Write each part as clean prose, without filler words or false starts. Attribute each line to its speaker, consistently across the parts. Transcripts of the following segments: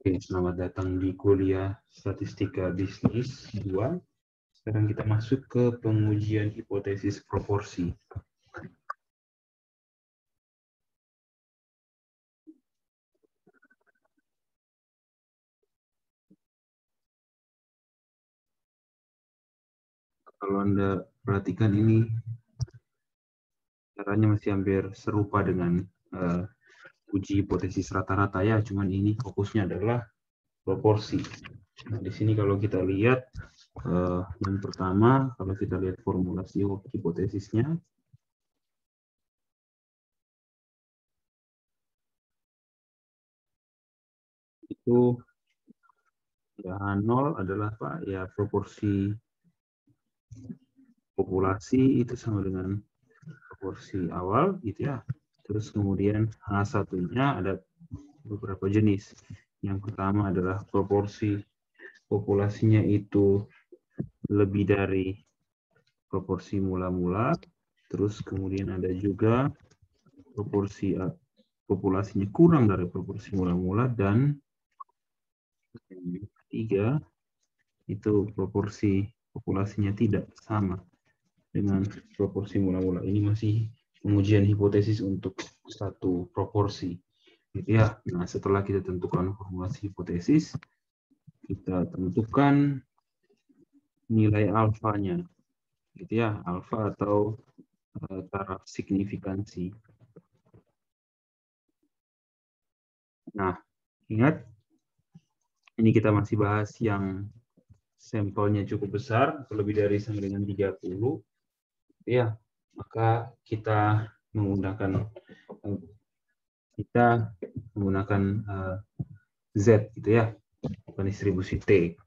Speaker 1: Oke, selamat datang di kuliah Statistika Bisnis 2. Sekarang kita masuk ke pengujian hipotesis proporsi. Kalau Anda perhatikan ini, caranya masih hampir serupa dengan uji hipotesis rata-rata ya, cuman ini fokusnya adalah proporsi. Nah, di sini kalau kita lihat, yang pertama, kalau kita lihat formulasi hipotesisnya, itu ya H0 adalah apa? Ya proporsi populasi itu sama dengan proporsi awal gitu ya. Terus kemudian H1-nya ada beberapa jenis. Yang pertama adalah proporsi populasinya itu lebih dari proporsi mula-mula. Terus kemudian ada juga proporsi populasinya kurang dari proporsi mula-mula, dan yang ketiga itu proporsi populasinya tidak sama dengan proporsi mula-mula. Ini masih pengujian hipotesis untuk satu proporsi. Gitu ya. Nah, setelah kita tentukan formulasi hipotesis, kita tentukan nilai alfanya. Gitu ya, alfa atau taraf signifikansi. Nah, ingat, ini kita masih bahas yang sampelnya cukup besar, lebih dari sama dengan 30. Ya, maka kita menggunakan Z gitu ya, bukan distribusi T.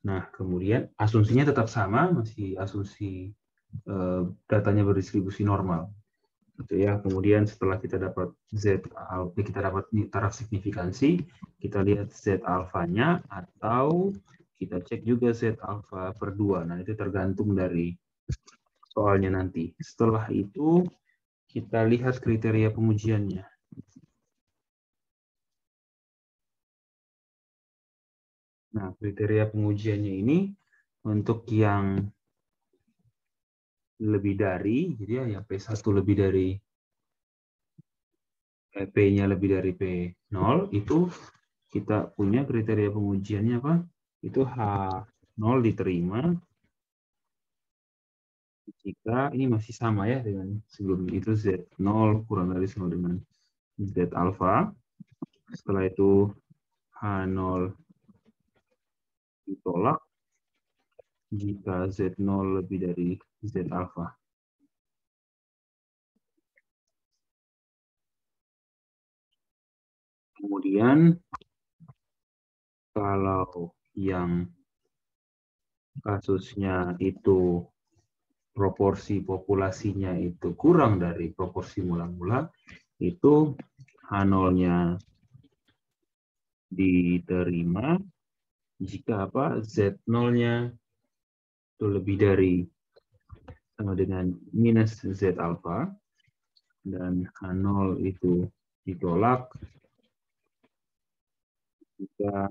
Speaker 1: Nah, kemudian asumsinya tetap sama, masih asumsi datanya berdistribusi normal. Gitu ya. Kemudian setelah kita dapat kita dapat taraf signifikansi, kita lihat Z alfanya, atau kita cek juga Z alfa per 2. Nah, itu tergantung dari soalnya nanti. Setelah itu, kita lihat kriteria pengujiannya. Nah, kriteria pengujiannya ini untuk yang lebih dari, jadi ya, yang P1 lebih dari P-nya lebih dari P0, itu kita punya kriteria pengujiannya apa? Itu H0 diterima jika ini masih sama ya dengan sebelumnya, itu Z0 kurang dari sama dengan Z alfa. Setelah itu H0 ditolak jika Z0 lebih dari Z alfa. Kemudian kalau yang kasusnya itu proporsi populasinya itu kurang dari proporsi mula-mula, itu H0-nya diterima jika apa? Z0-nya itu lebih dari sama dengan minus Z alfa, dan H0 itu ditolak jika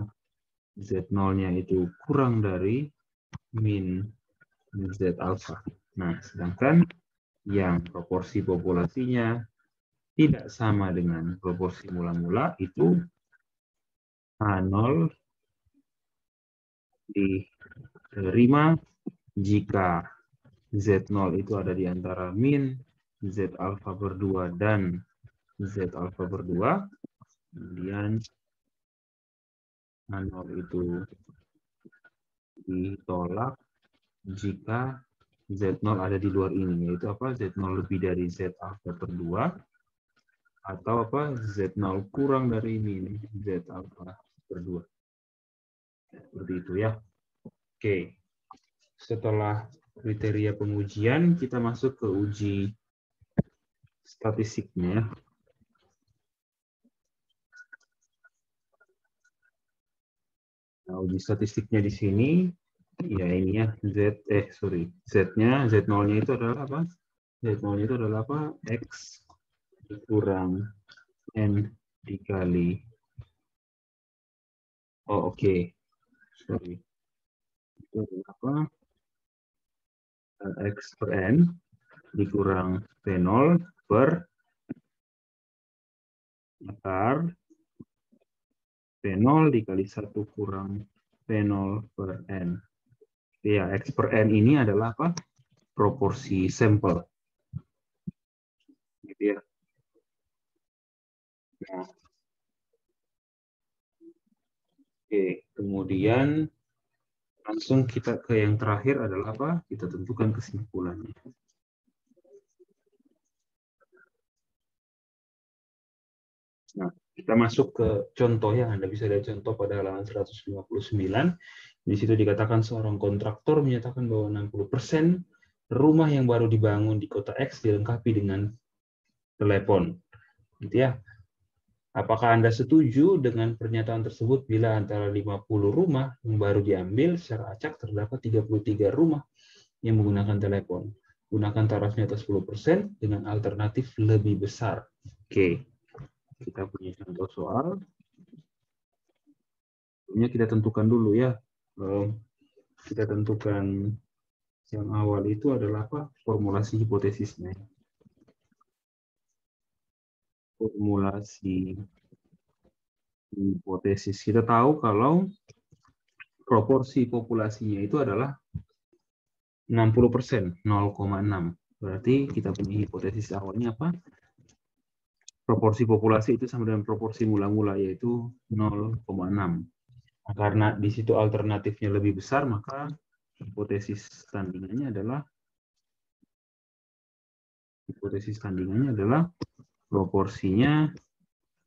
Speaker 1: Z0-nya itu kurang dari min Z alfa. Nah, sedangkan yang proporsi populasinya tidak sama dengan proporsi mula-mula, itu H0 diterima jika Z0 itu ada di antara min Z alfa per 2 dan Z alfa per 2. Kemudian H0 itu ditolak jika Z0 ada di luar ini, yaitu apa? Z0 lebih dari Z alfa per 2, atau apa? Z0 kurang dari min Z alfa per 2. Seperti itu ya. Oke. Setelah kriteria pengujian, kita masuk ke uji statistiknya. Nah, uji statistiknya di sini, ya ini ya, Z-nya, Z0-nya itu adalah apa? Z0-nya itu adalah apa? X kurang N dikali Oh, oke. Sorry. Itu adalah apa? X per N dikurang V0 per akar V0 dikali 1 kurang V0 per N. Ya, X per N ini adalah apa? Proporsi sampel. Gitu ya. Nah, oke. Kemudian langsung kita ke yang terakhir adalah apa? Kita tentukan kesimpulannya. Nah, kita masuk ke contoh ya. Anda bisa lihat contoh pada halaman 159. Di situ dikatakan seorang kontraktor menyatakan bahwa 60% rumah yang baru dibangun di kota X dilengkapi dengan telepon. Gitu ya. Apakah Anda setuju dengan pernyataan tersebut bila antara 50 rumah yang baru diambil secara acak terdapat 33 rumah yang menggunakan telepon? Gunakan tarafnya atas 10% dengan alternatif lebih besar. Oke, kita punya contoh soal. Sebelumnya kita tentukan dulu ya. Kita tentukan yang awal itu adalah apa? Formulasi hipotesisnya. Formulasi hipotesis. Kita tahu kalau proporsi populasinya itu adalah 60%, 0,6. Berarti kita punya hipotesis awalnya apa? Proporsi populasi itu sama dengan proporsi mula-mula, yaitu 0,6. Nah, karena di situ alternatifnya lebih besar, maka hipotesis tandingannya adalah proporsinya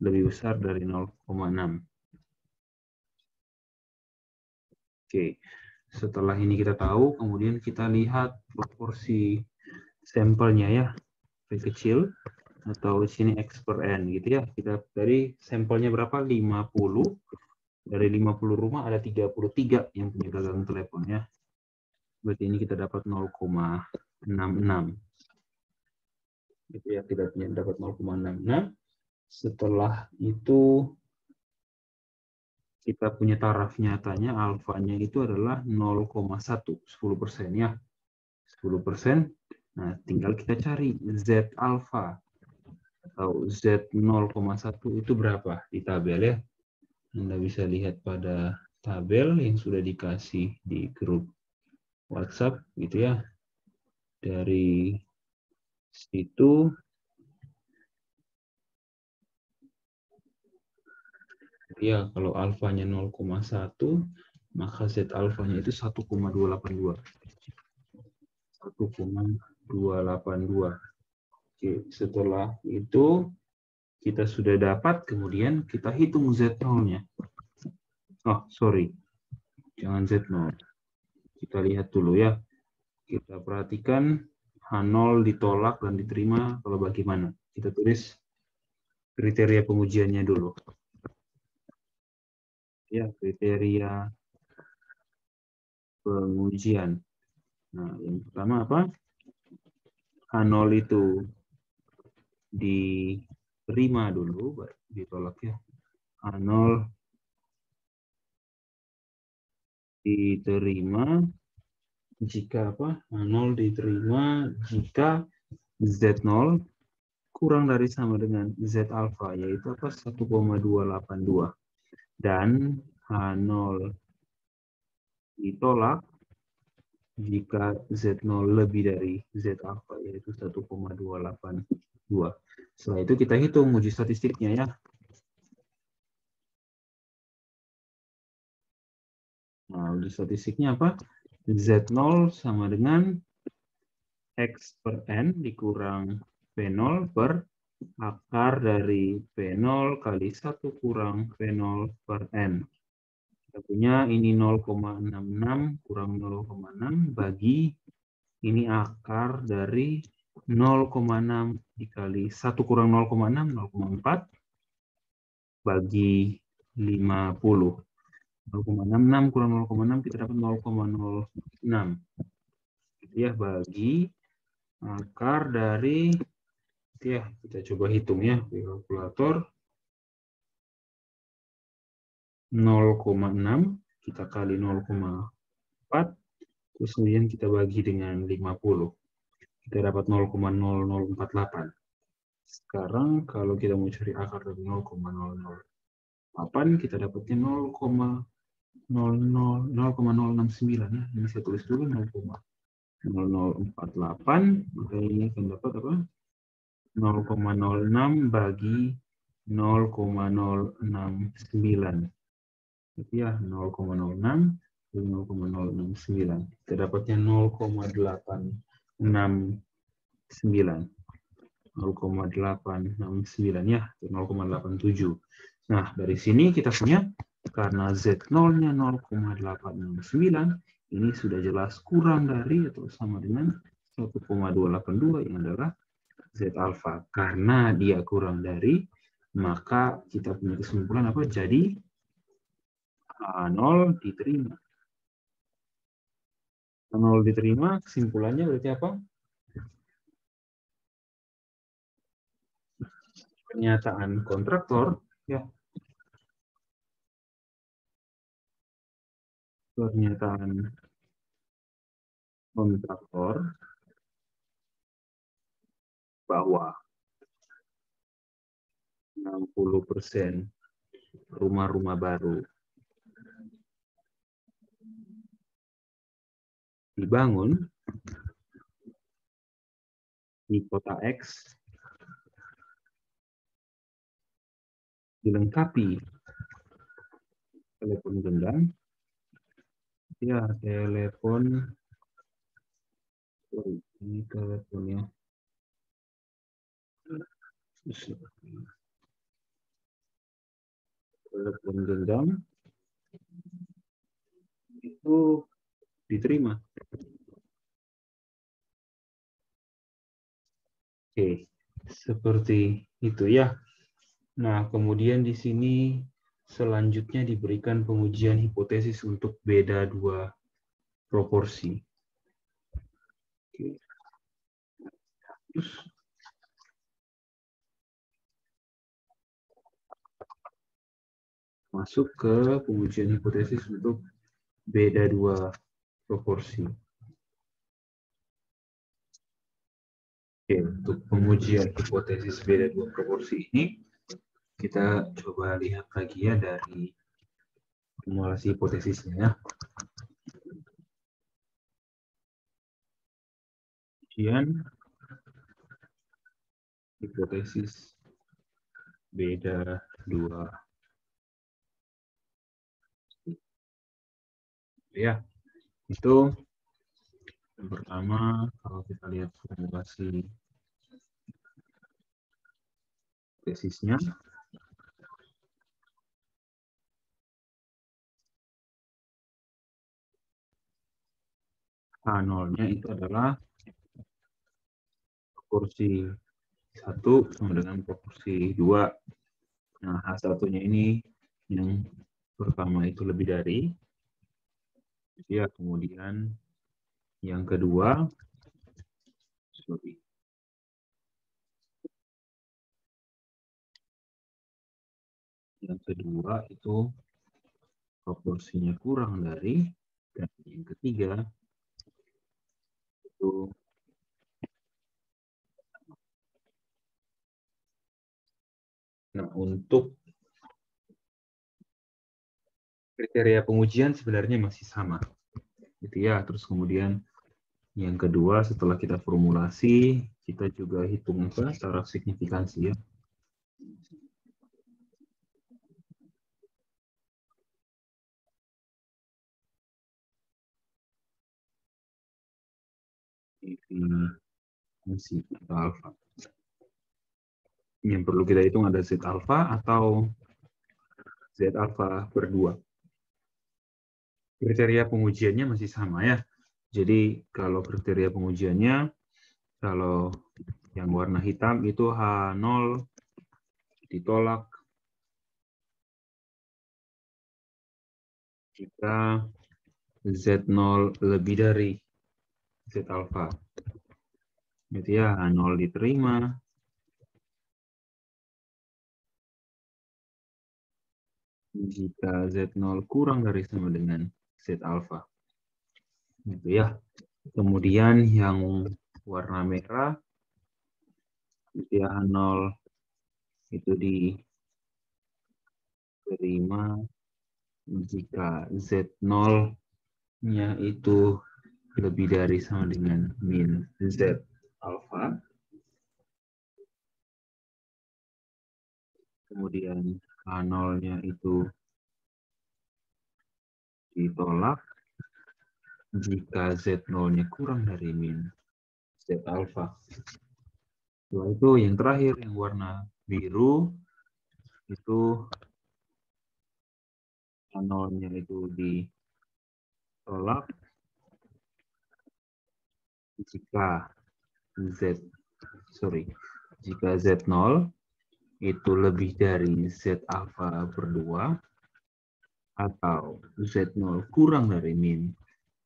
Speaker 1: lebih besar dari 0,6. Oke, setelah ini kita tahu, kemudian kita lihat proporsi sampelnya ya, lebih kecil, atau di sini X per N gitu ya. Kita dari sampelnya berapa? 50. Dari 50 rumah ada 33 yang punya gagang telepon ya. Berarti ini kita dapat 0,66. Gitu ya, kita dapat 0,66. Setelah itu kita punya taraf nyatanya, alfanya itu adalah 0,1, 10% ya. 10%. Nah, tinggal kita cari Z alfa atau Z 0,1 itu berapa di tabel ya. Anda bisa lihat pada tabel yang sudah dikasih di grup WhatsApp gitu ya. Dari situ ya, kalau alfanya 0,1 maka Z alfanya itu 1,282. 1,282. Oke, setelah itu kita sudah dapat, kemudian kita hitung Z0-nya. Oh, sorry. Jangan Z0. Kita lihat dulu ya. Kita perhatikan H0 ditolak dan diterima kalau bagaimana. Kita tulis kriteria pengujiannya dulu. Ya, kriteria pengujian. Nah, yang pertama apa? H0 itu diterima dulu, ditolak ya. H0 diterima jika apa? H0 diterima jika Z0 kurang dari sama dengan Z alfa, yaitu apa? 1,282. Dan H0 ditolak jika Z0 lebih dari Z alfa, yaitu 1,282. Setelah itu kita hitung uji statistiknya ya. Nah, uji statistiknya apa? Z0 sama dengan X per N dikurang V0 per akar dari V0 kali 1 kurang V0 per N. Kita punya ini 0,66 kurang 0,6 bagi ini akar dari 0,6 dikali 1 kurang 0,6, 0,4 bagi 50. 0,66 kurang 0,6 kita dapat 0,06. Ya, bagi akar dari, ya kita coba hitung ya di kalkulator. 0,6 kita kali 0,4, terus kemudian kita bagi dengan 50. Kita dapat 0,0048. Sekarang kalau kita mau cari akar dari 0,008, kita dapatnya 0,069. Ya. Ini saya tulis dulu 0,0048, maka ini akan dapat apa? 0,06 bagi 0,069. Jadi ya 0,06 dan 0,069. Kita dapatnya 0,869. 0,869 ya, 0,87. Nah, dari sini kita punya karena Z0-nya 0,869, ini sudah jelas kurang dari atau sama dengan 1,282 yang adalah Z alfa. Karena dia kurang dari, maka kita punya kesimpulan apa? Jadi A0 diterima. A0 diterima, kesimpulannya berarti apa? Pernyataan kontraktor, ya. Pernyataan kontraktor bahwa 60% rumah-rumah baru dibangun di kota X dilengkapi telepon genggam, ya telepon, ini teleponnya, telepon genggam itu diterima. Oke, seperti itu ya. Nah, kemudian di sini selanjutnya diberikan pengujian hipotesis untuk beda dua proporsi. Oke. Terus masuk ke pengujian hipotesis untuk beda dua proporsi. Oke, untuk pengujian hipotesis beda dua proporsi ini, kita coba lihat lagi ya dari formulasi hipotesisnya ya. Pengujian hipotesis beda dua. Ya, itu yang pertama kalau kita lihat formulasi hipotesisnya. H0-nya itu adalah proporsi 1 sama dengan proporsi 2. Nah, H1-nya ini yang pertama itu lebih dari. Ya, kemudian yang kedua, itu proporsinya kurang dari, dan yang ketiga itu nah untuk kriteria pengujian sebenarnya masih sama gitu ya. Terus kemudian yang kedua setelah kita formulasi kita juga hitung taraf signifikansi ya. Definisi alfa. Yang perlu kita hitung ada Z alfa atau Z alfa per 2. Kriteria pengujiannya masih sama ya. Jadi kalau kriteria pengujiannya, kalau yang warna hitam itu H0 ditolak jika Z0 lebih dari Z alfa. Jadi ya H0 diterima. 0 jika Z0 kurang dari sama dengan Z alpha. Gitu ya. Kemudian yang warna merah, ya 0 itu diterima jika Z0-nya itu lebih dari sama dengan min Z alpha. Kemudian K0-nya itu ditolak jika Z0-nya kurang dari min Z alpha. Setelah itu yang terakhir yang warna biru itu K0-nya itu ditolak jika jika Z0 itu lebih dari Z alpha per 2 atau Z0 kurang dari min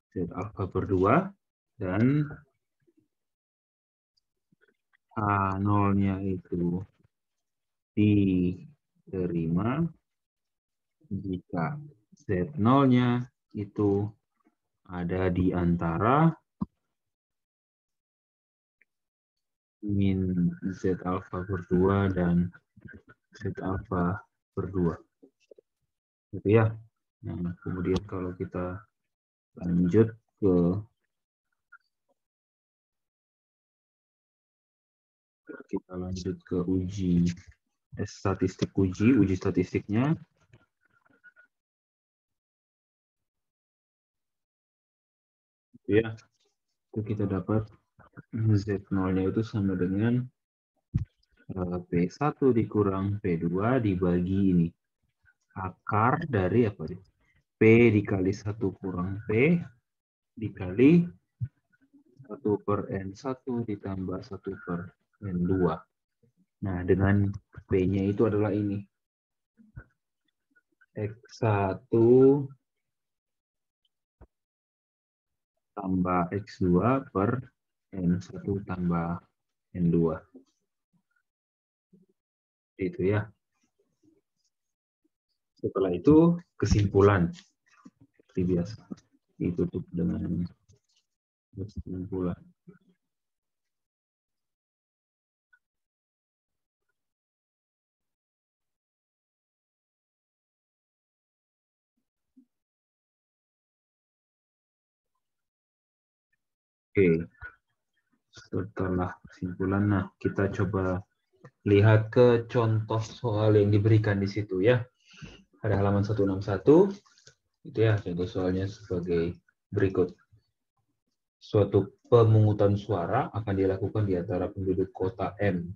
Speaker 1: Z alpha per 2 dan K0-nya itu diterima jika Z0-nya itu ada di antara min Z alpha per 2 dan Z alpha per 2. Gitu ya. Nah, kemudian kalau kita lanjut ke uji statistiknya. Ya, itu kita dapat Z0-nya itu sama dengan P1 dikurang P2 dibagi ini. Akar dari apa? P dikali 1 kurang P dikali 1 per N1 ditambah 1 per N2. Nah, dengan P-nya itu adalah ini. X1 tambah X2 per N1 tambah N2. Itu ya. Setelah itu kesimpulan. Seperti biasa. Ditutup dengan kesimpulan. Oke. Setelah kesimpulan, nah kita coba lihat ke contoh soal yang diberikan di situ ya. Pada halaman 161, itu ya contoh soalnya sebagai berikut. Suatu pemungutan suara akan dilakukan di antara penduduk kota M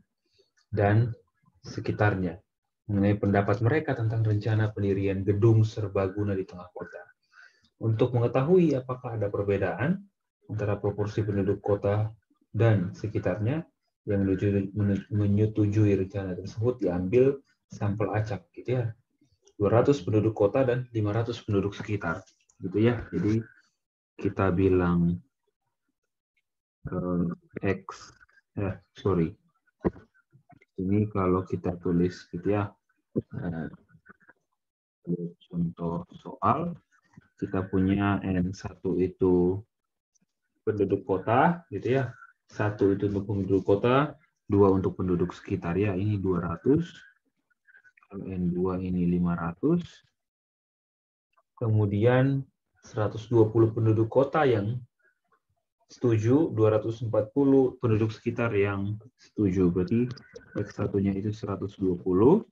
Speaker 1: dan sekitarnya mengenai pendapat mereka tentang rencana pendirian gedung serbaguna di tengah kota. Untuk mengetahui apakah ada perbedaan antara proporsi penduduk kota dan sekitarnya yang menyetujui rencana tersebut, diambil sampel acak gitu ya. 200 penduduk kota dan 500 penduduk sekitar gitu ya. Jadi kita bilang ini kalau kita tulis gitu ya, contoh soal kita punya N1 itu penduduk kota gitu ya, 1 itu untuk penduduk kota, 2 untuk penduduk sekitar ya, ini 200, kalau N2 ini 500, kemudian 120 penduduk kota yang setuju, 240 penduduk sekitar yang setuju. Berarti X1-nya itu 120,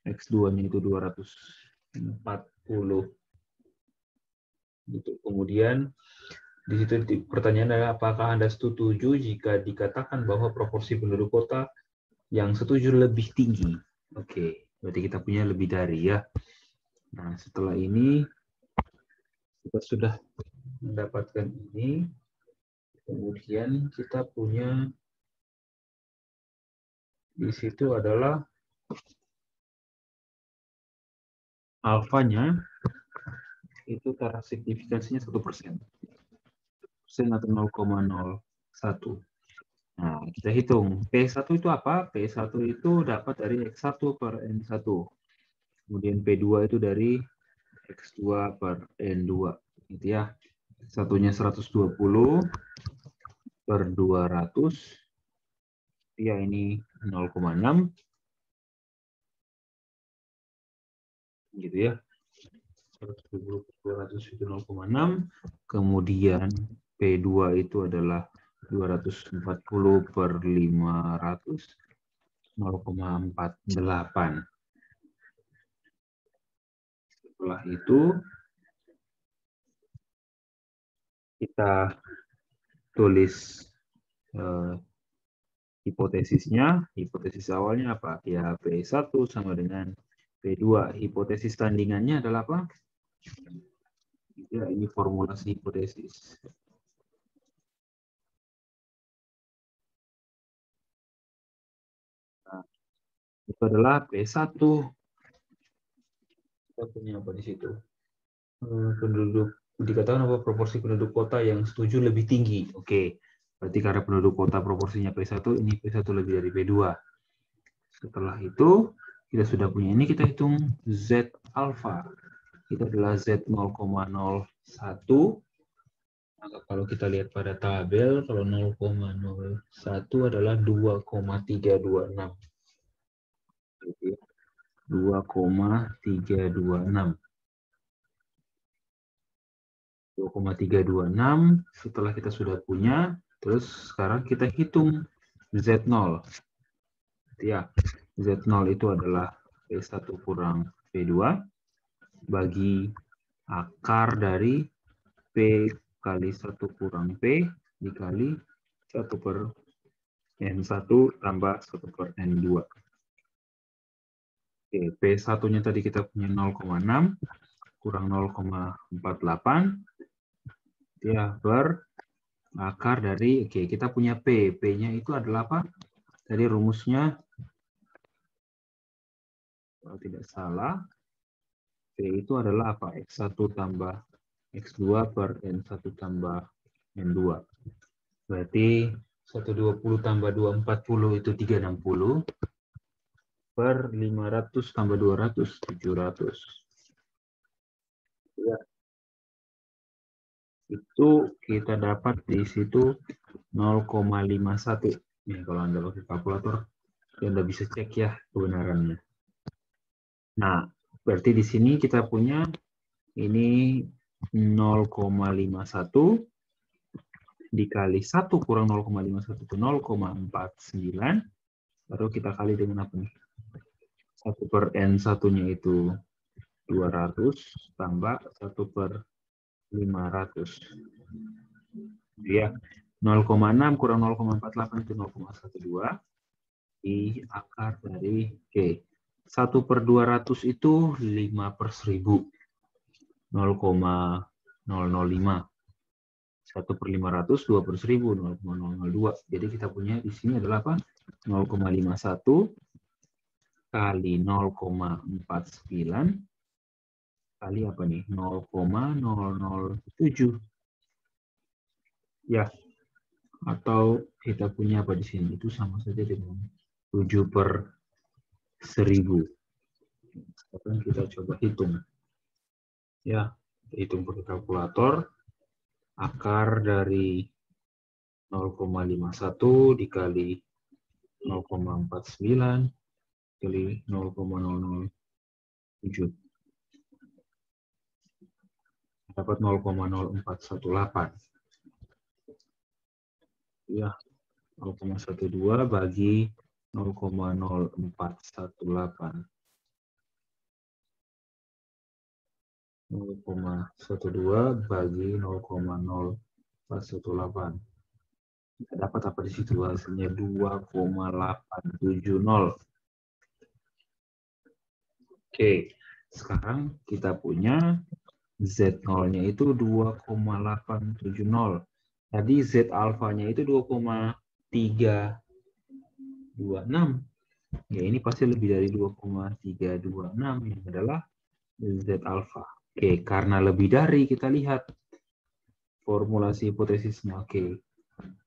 Speaker 1: X2-nya itu 240. Gitu. Kemudian di situ pertanyaan adalah apakah Anda setuju jika dikatakan bahwa proporsi penduduk kota yang setuju lebih tinggi? Oke, berarti kita punya lebih dari ya. Nah, setelah ini kita sudah mendapatkan ini. Kemudian kita punya di situ adalah alfanya itu taraf signifikansinya 1%. Persen atau 0,01. Nah, kita hitung. P1 itu apa? P1 itu dapat dari X1 per N1. Kemudian P2 itu dari X2 per N2. Gitu ya. Satunya 120 per 200. Ya, ini 0,6. Gitu ya. 120 per 200 itu 0,6. Kemudian P2 itu adalah 240 per 500. 0,48. Setelah itu kita tulis hipotesisnya. Hipotesis awalnya apa? Ya, P1 sama dengan P2. Hipotesis tandingannya adalah apa? Ya, ini formulasi hipotesis. Nah, itu adalah P1. Kita punya apa di situ? Penduduk, dikatakan apa, proporsi penduduk kota yang setuju lebih tinggi. Oke, berarti karena penduduk kota proporsinya P1, ini P1 lebih dari P2. Setelah itu, kita sudah punya ini, kita hitung Z alpha. Itu adalah Z 0,01. Maka kalau kita lihat pada tabel, kalau 0,01 adalah 2,326. 2,326. 2,326 setelah kita sudah punya, terus sekarang kita hitung Z0. Ya, Z0 itu adalah P1 kurang P2 bagi akar dari P kali 1 kurang P dikali 1 per N1 tambah 1 per N2. Oke, P1-nya tadi kita punya 0,6 kurang 0,48 ya per akar dari, oke, kita punya P. P-nya itu adalah apa? Tadi rumusnya, kalau tidak salah, P itu adalah apa? X1 tambah X2 per N1 tambah N2. Berarti 120 tambah 240 itu 360 per 500 tambah 200, 700. Ya. Itu kita dapat di situ 0,51. Ya, kalau Anda pakai kalkulator, Anda bisa cek ya kebenarannya. Nah, berarti di sini kita punya ini 0,51 dikali 1 kurang 0,51 itu 0,49. Baru kita kali dengan apa nih? 1 per N1-nya itu 200 tambah 1 per 500. Ya, 0,6 kurang 0,48 itu 0,12 di akar dari G. 1 per 200 itu 5 per 1000. 0,005. 1 per 500, 2 per 1000, 0,002. Jadi kita punya di sini adalah apa? 0,51 kali 0,49 kali apa nih? 0,007. Ya, atau kita punya apa di sini? Itu sama saja dengan 7 per 1000. Sekarang kita coba hitung. Ya, hitung pakai kalkulator. Akar dari 0,51 dikali 0,49 kali 0,007. Dapat 0,0418. Ya, 0,12 bagi 0,0418. 0,12 bagi 0,0418. Kita dapat apa di situ? Hasilnya 2,870. Oke, sekarang kita punya Z0-nya itu 2,870. Tadi Z alfanya itu 2,326. Ya, ini pasti lebih dari 2,326 yang adalah Z alfa. Oke, karena lebih dari kita lihat formulasi hipotesisnya. Oke.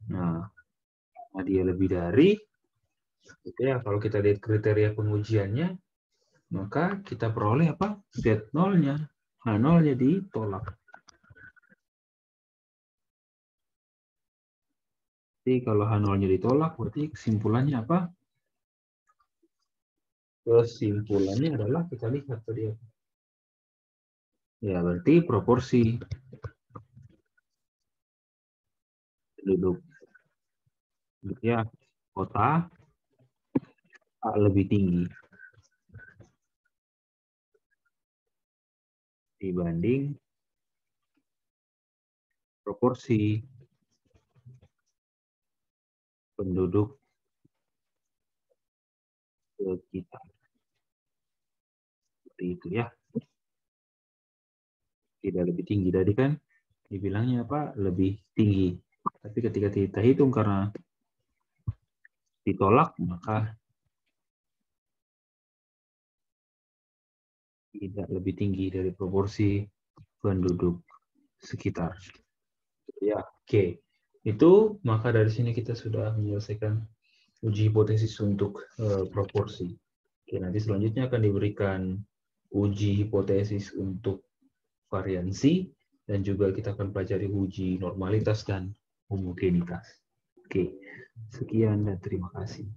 Speaker 1: Nah, karena dia lebih dari, gitu ya, kalau kita lihat kriteria pengujiannya, maka kita peroleh apa? Z0-nya. H0-nya ditolak. Jadi kalau H0-nya ditolak, berarti kesimpulannya apa? Kesimpulannya adalah kita lihat tadi. Ya, berarti proporsi penduduk ya kota lebih tinggi dibanding proporsi penduduk sekitar. Seperti itu ya. Tidak lebih tinggi tadi kan dibilangnya apa? Lebih tinggi. Tapi ketika kita hitung karena ditolak, maka tidak lebih tinggi dari proporsi penduduk sekitar. Ya, oke. Itu maka dari sini kita sudah menyelesaikan uji hipotesis untuk proporsi. Oke, nanti selanjutnya akan diberikan uji hipotesis untuk variansi dan juga kita akan pelajari uji normalitas dan homogenitas. Oke, sekian dan terima kasih.